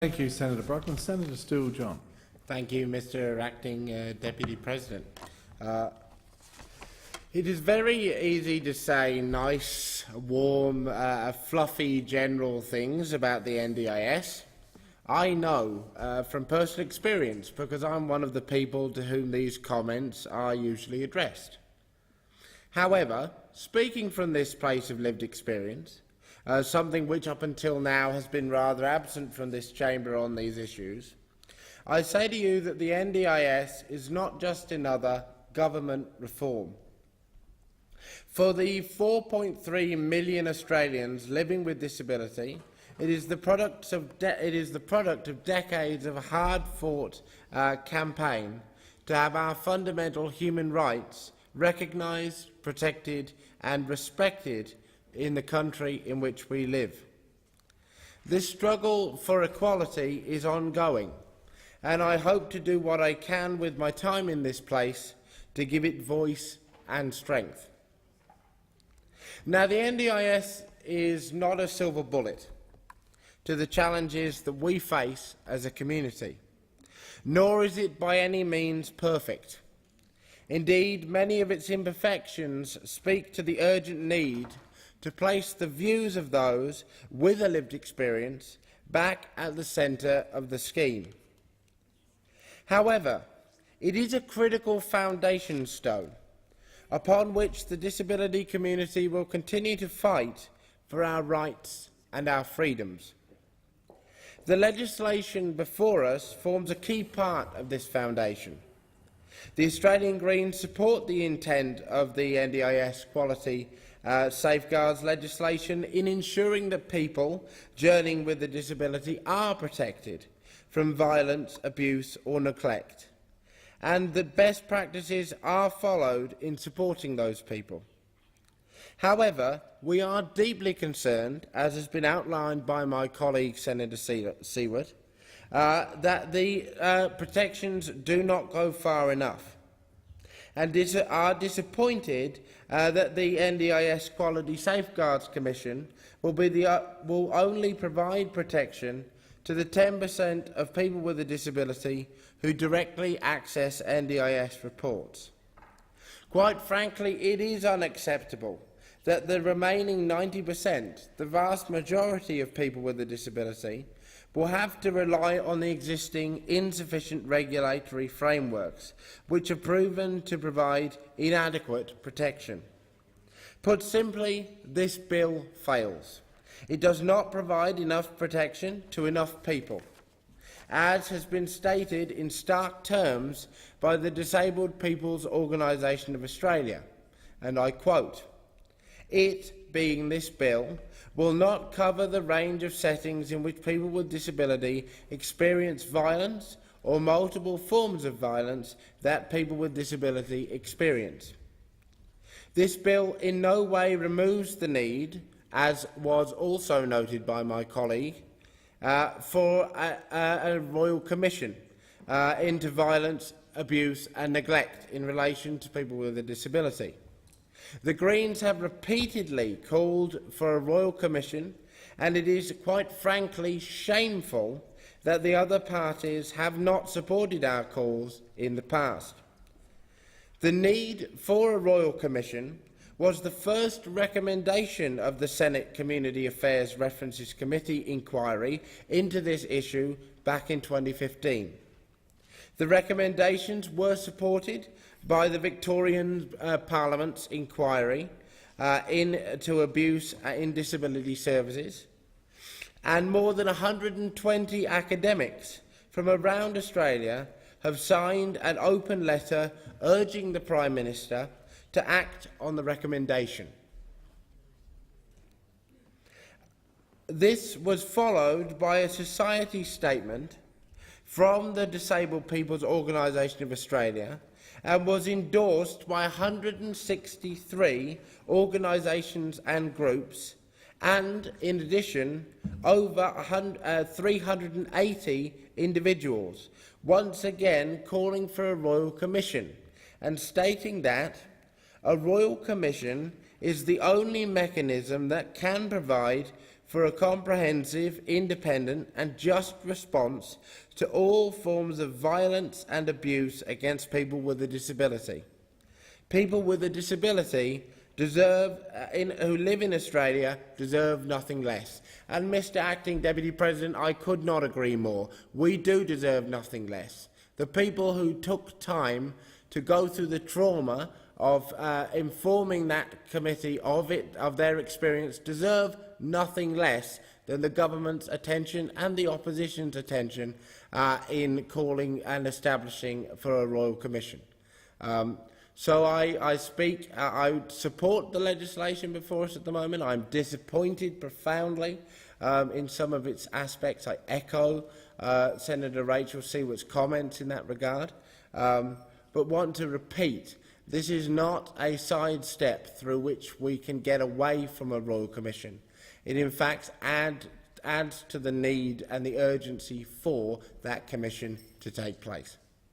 Thank you, Senator Brockman. Senator Steele-John. Thank you, Mr. Acting Deputy President. It is very easy to say nice, warm, fluffy general things about the NDIS. I know from personal experience, because I'm one of the people to whom these comments are usually addressed. However, speaking from this place of lived experience, something which up until now has been rather absent from this chamber on these issues, I say to you that the NDIS is not just another government reform. For the 4.3 million Australians living with disability, it is the product of decades of a hard-fought campaign to have our fundamental human rights recognised, protected and respected in the country in which we live. This struggle for equality is ongoing, and I hope to do what I can with my time in this place to give it voice and strength. Now, the NDIS is not a silver bullet to the challenges that we face as a community, nor is it by any means perfect. Indeed, many of its imperfections speak to the urgent need to place the views of those with a lived experience back at the centre of the scheme. However, it is a critical foundation stone upon which the disability community will continue to fight for our rights and our freedoms. The legislation before us forms a key part of this foundation. The Australian Greens support the intent of the NDIS quality safeguards legislation in ensuring that people journeying with a disability are protected from violence, abuse or neglect, and that best practices are followed in supporting those people. However, we are deeply concerned, as has been outlined by my colleague Senator Siewert, that the protections do not go far enough, and are disappointed that the NDIS Quality Safeguards Commission will only provide protection to the 10% of people with a disability who directly access NDIS reports. Quite frankly, it is unacceptable that the remaining 90%, the vast majority of people with a disability, will have to rely on the existing insufficient regulatory frameworks, which have proven to provide inadequate protection. Put simply, this bill fails. It does not provide enough protection to enough people, as has been stated in stark terms by the Disabled People's Organisation of Australia, and I quote, "It, being this bill, will not cover the range of settings in which people with disability experience violence or multiple forms of violence that people with disability experience." This bill in no way removes the need, as was also noted by my colleague, for a Royal Commission into violence, abuse and neglect in relation to people with a disability. The Greens have repeatedly called for a Royal Commission, and it is quite frankly shameful that the other parties have not supported our calls in the past. The need for a Royal Commission was the first recommendation of the Senate Community Affairs References Committee inquiry into this issue back in 2015. The recommendations were supported by the Victorian Parliament's inquiry into abuse in disability services, and more than 120 academics from around Australia have signed an open letter urging the Prime Minister to act on the recommendation. This was followed by a society statement from the Disabled People's Organisation of Australia and was endorsed by 163 organisations and groups, and, in addition, over 380 individuals, once again calling for a Royal Commission and stating that a Royal Commission is the only mechanism that can provide for a comprehensive, independent and just response to all forms of violence and abuse against people with a disability. People with a disability who live in Australia deserve nothing less. And Mr Acting Deputy President, I could not agree more. We do deserve nothing less. The people who took time to go through the trauma of informing that committee of their experience deserve nothing less than the government's attention and the opposition's attention in calling and establishing for a Royal Commission. So I support the legislation before us at the moment. I'm disappointed profoundly in some of its aspects. I echo Senator Rachel Seaworth's comments in that regard, but want to repeat, this is not a sidestep through which we can get away from a Royal Commission. It in fact adds to the need and the urgency for that commission to take place.